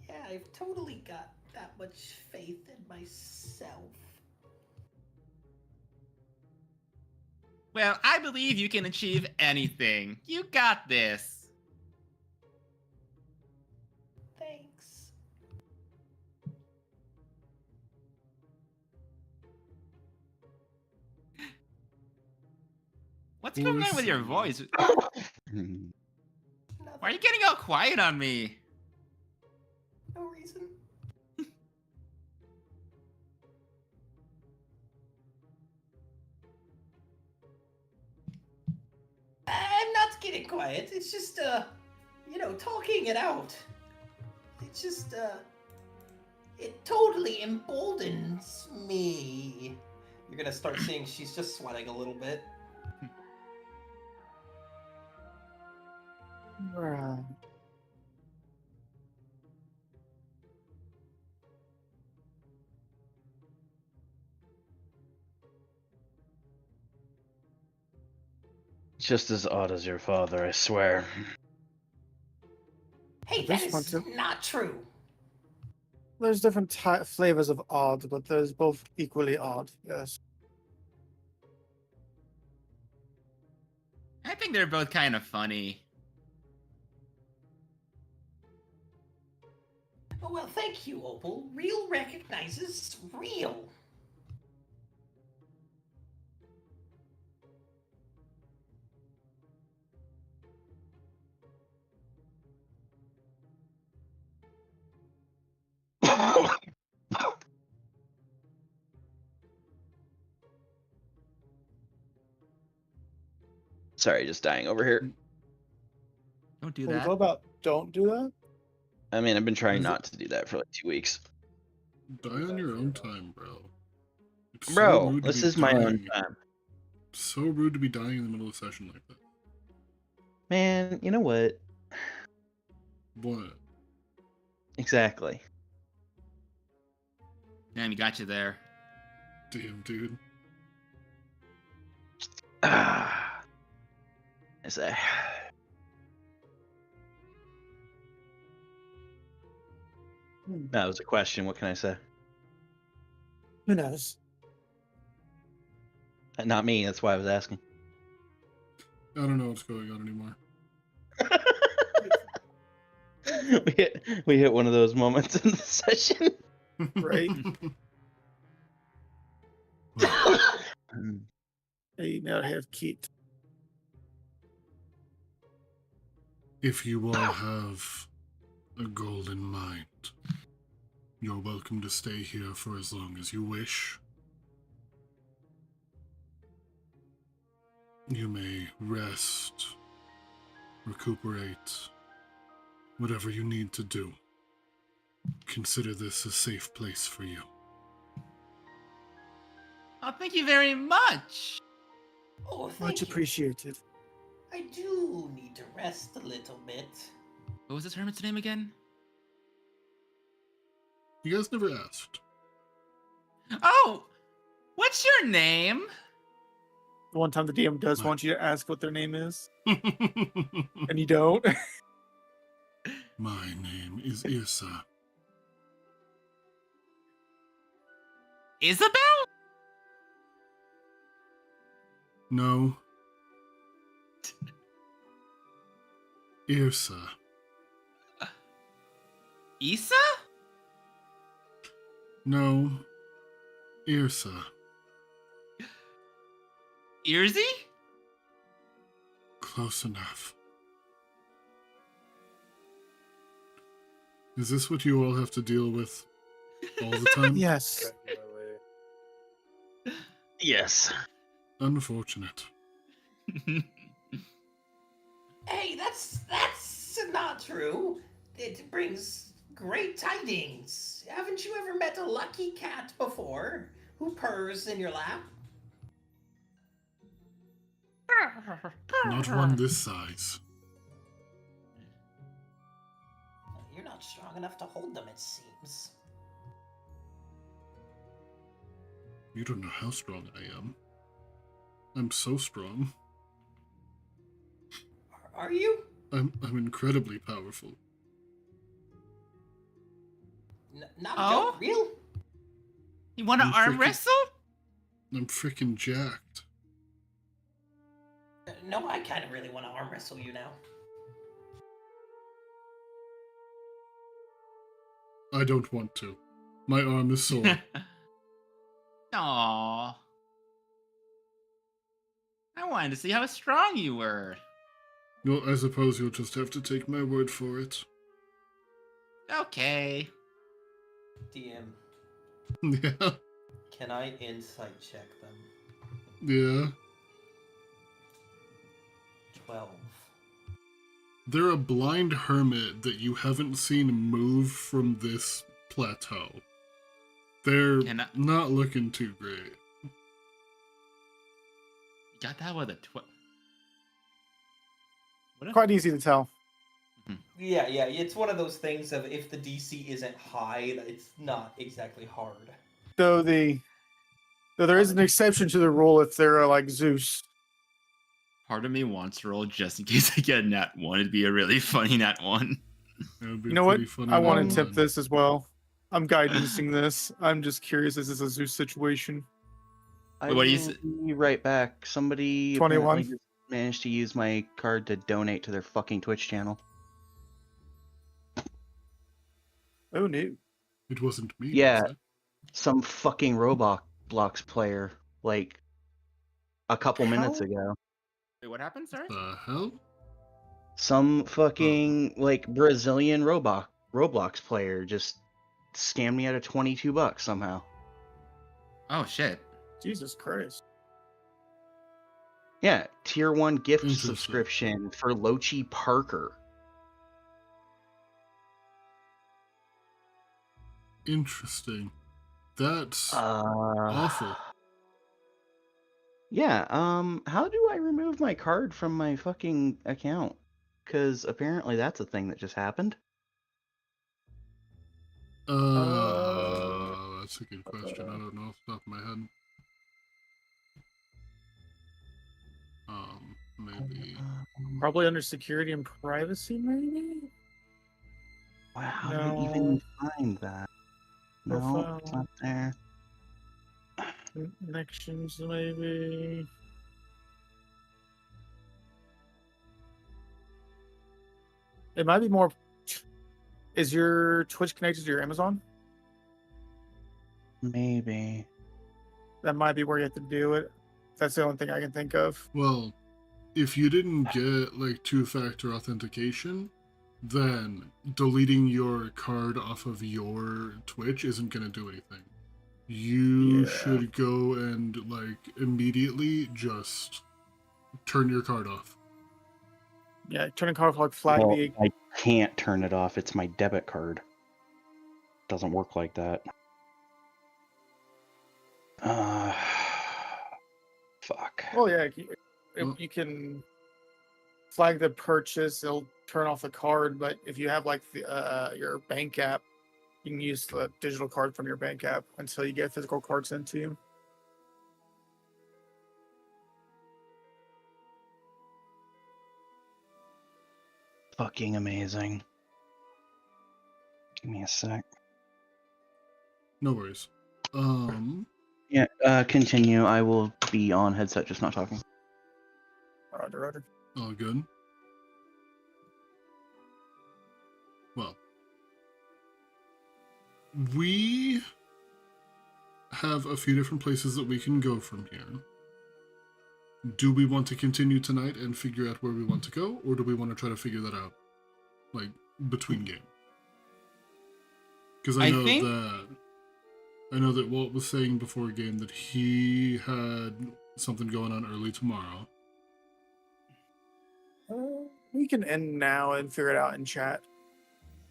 Yeah, I've totally got that much faith in myself. Well, I believe you can achieve anything. You got this. Thanks. What's going on with your voice? Nothing. Why are you getting all quiet on me? No reason. I'm not getting quiet. It's just, talking it out. It's just, it totally emboldens me. You're gonna start seeing she's just sweating a little bit. Right. Just as odd as your father, I swear. Hey, This that one is too. not true. There's different flavors of odd, but there's both equally odd, yes. I think they're both kind of funny. Oh, well, thank you, Opal. Real recognizes real. Sorry, just dying over here. Don't do What we that. talk about don't do that? I mean, I've been trying Is it- not to do that for like 2 weeks. Die on your own time, bro. It's so Bro, rude to this be is my own dying. time. So rude to be dying in the middle of a session like that. Man, you know what? What? Exactly. Damn, he got you there. Damn, dude. Ah. Is that... That was a question. What can I say? Who knows? Not me. That's why I was asking. I don't know what's going on anymore. we hit one of those moments in the session. Right. Well, I now have Keith. if you all have a goal in mind, you're welcome to stay here for as long as you wish. You may rest, recuperate, whatever you need to do. Consider this a safe place for you. Oh, thank you very much. Oh, thank Much you. appreciated. I do need to rest a little bit. What was this hermit's name again? You guys never asked. Oh, what's your name? The one time the DM does What? want you to ask what their name is, and you don't. My name is Irsa. Isabel? No. Irsa. Issa? No. Irsa. Earsy? Close enough. Is this what you all have to deal with all the time? Yes. Yes. Unfortunate. Hey, that's not true. It brings great tidings. Haven't you ever met a lucky cat before who purrs in your lap? Not one this size. You're not strong enough to hold them, it seems. You don't know how strong I am. I'm so strong. Are you? I'm incredibly powerful. Not Oh? joke, real? You want to I'm arm freaking- wrestle? I'm freaking jacked. No, I kind of really want to arm wrestle you now. I don't want to. My arm is sore. Aww. I wanted to see how strong you were. Well, I suppose you'll just have to take my word for it. Okay. DM, Yeah. can I insight check them? Yeah. 12. They're a blind hermit that you haven't seen move from this plateau. They're Can I- not looking too great. Got that with a 12. Quite easy to tell. Yeah, it's one of those things of if the DC isn't high, it's not exactly hard. Though there is an exception to the rule if they're like Zeus. Part of me wants to roll just in case I get a nat 1. It'd be a really funny nat 1. That would be You know what? pretty funny I want one. to tip this as well. I'm guidancing this. I'm just curious. Is this a Zeus situation? I What do you will s- be right back. Somebody 21. apparently just managed to use my card to donate to their fucking Twitch channel. Oh no. It wasn't me. Yeah. Was it? Some fucking Roblox player, like, a couple minutes How? ago. Wait, what happened? Sorry? The hell? Some fucking, like, Brazilian Roblox player just scammed me out of $22 somehow. Oh, shit. Jesus Christ. Yeah, tier 1 gift Interesting. subscription for Lochi Parker. Interesting. That's awful. Yeah, how do I remove my card from my fucking account? Because apparently that's a thing that just happened. That's a good question. I don't know off the top of my head. Maybe. Probably under security and privacy, maybe? Wow, how No. do I even find that? No, Profile. it's not there. Connections, maybe. It might be more. Is your Twitch connected to your Amazon? Maybe. That might be where you have to do it. That's the only thing I can think of. Well, if you didn't get like two-factor authentication, then deleting your card off of your Twitch isn't going to do anything. You Yeah. should go and like immediately just turn your card off. Yeah, turning card like flag Well, the. I can't turn it off. It's my debit card. Doesn't work like that. Fuck. Well, yeah, Well- you can flag the purchase. It'll turn off the card, but if you have like the your bank app, you can use the digital card from your bank app until you get physical cards sent to you. Fucking amazing. Give me a sec. No worries. Yeah, continue. I will be on headset, just not talking. Roger. All good. Well, we have a few different places that we can go from here. Do we want to continue tonight and figure out where we want to go, or do we want to try to figure that out, like, between game? Because I know that Walt was saying before game that he had something going on early tomorrow. We can end now and figure it out in chat.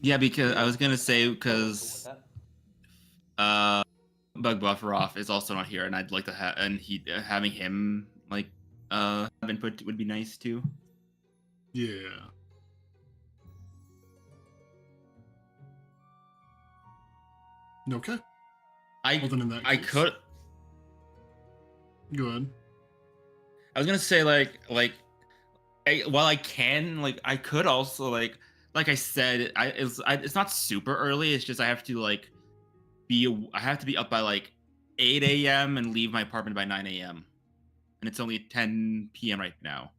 Yeah, because I was gonna say With because that. Bug Bufferoff is also not here, and I'd like to have having him like have input would be nice too. Yeah. Okay. Well, then in that I case, could. Go ahead. I was gonna say while I can I could also like I said it's not super early. It's just I have to be up by like 8 a.m. and leave my apartment by 9 a.m. and it's only 10 p.m. right now.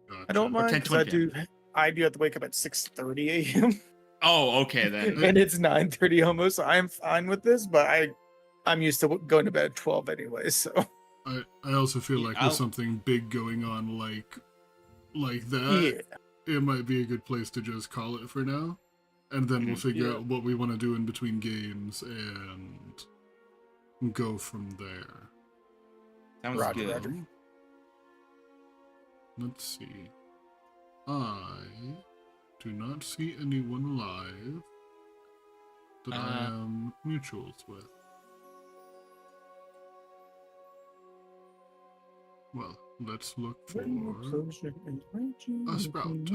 Gotcha. I don't mind because 10:20 I do have to wake up at 6:30 a.m. Oh, okay then. and it's 9:30 almost. So I'm fine with this, but I'm used to going to bed at 12 anyway. So I also feel Yeah, like with something big going on like that, it might be a good place to just call it for now, and then we'll figure out what we want to do in between games and go from there. Sounds Roger, good. Roger. Let's see. I do not see anyone live that I am mutuals with. Well, let's look for a Sprout.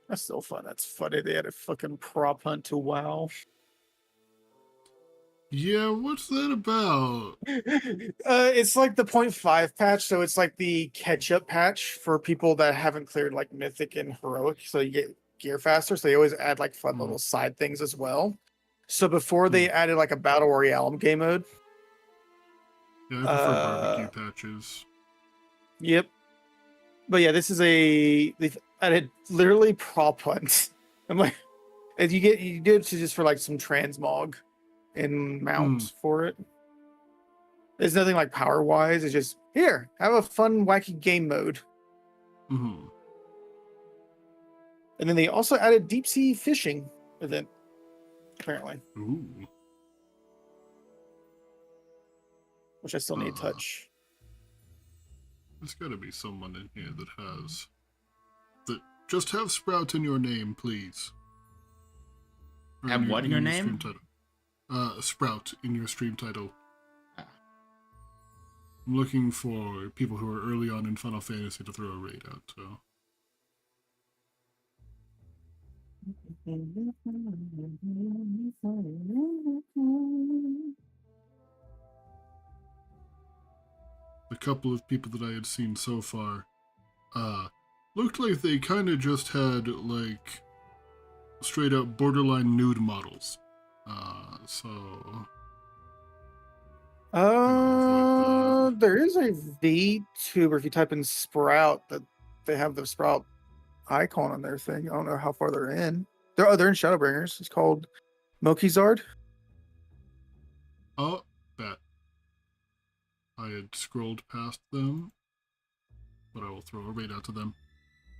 That's still fun. That's funny. They had a fucking prop hunt to WoW. Yeah, what's that about? It's like the 0.5 patch, so it's like the catch-up patch for people that haven't cleared like Mythic and Heroic, so you get gear faster. So they always add like fun little side things as well. So before they added like a Battle Royale game mode. Yeah, I prefer barbecue patches. Yep. But yeah, this is they've added literally prop hunt. I'm like, and you do it just for like some transmog and mounts for it. There's nothing like power wise. It's just here, have a fun wacky game mode. Mm-hmm. And then they also added deep sea fishing event, apparently. Ooh. Which I still need to touch. There's gotta be someone in here that has that just have Sprout in your name, please. Or Have what in your name? stream title. Sprout in your stream title. Ah. I'm looking for people who are early on in Final Fantasy to throw a raid out to. The couple of people that I had seen so far, looked like they kind of just had like straight up borderline nude models. So There is a VTuber. If you type in Sprout, that they have the Sprout icon on their thing. I don't know how far they're in. They're in Shadowbringers. It's called Mokizard. Oh, that. I had scrolled past them, but I will throw a raid out to them.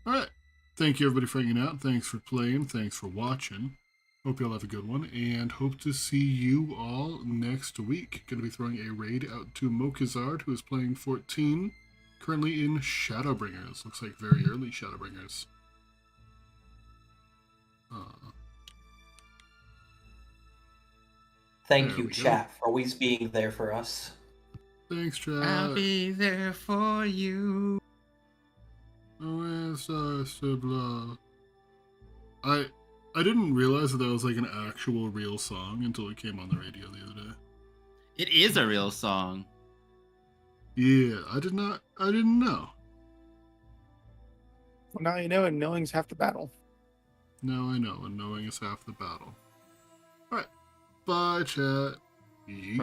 Alright. Thank you everybody for hanging out. Thanks for playing. Thanks for watching. Hope you all have a good one, and hope to see you all next week. Going to be throwing a raid out to Mokizard, who is playing 14, currently in Shadowbringers. Looks like very early Shadowbringers. Thank you, chat, for always being there for us. Thanks, chat. I'll be there for you. I didn't realize that was like an actual real song until it came on the radio the other day. It is a real song. Yeah, I didn't know. Well, now you know, and knowing's half the battle. Now I know, and knowing is half the battle. Alright. Bye, chat. Yeet.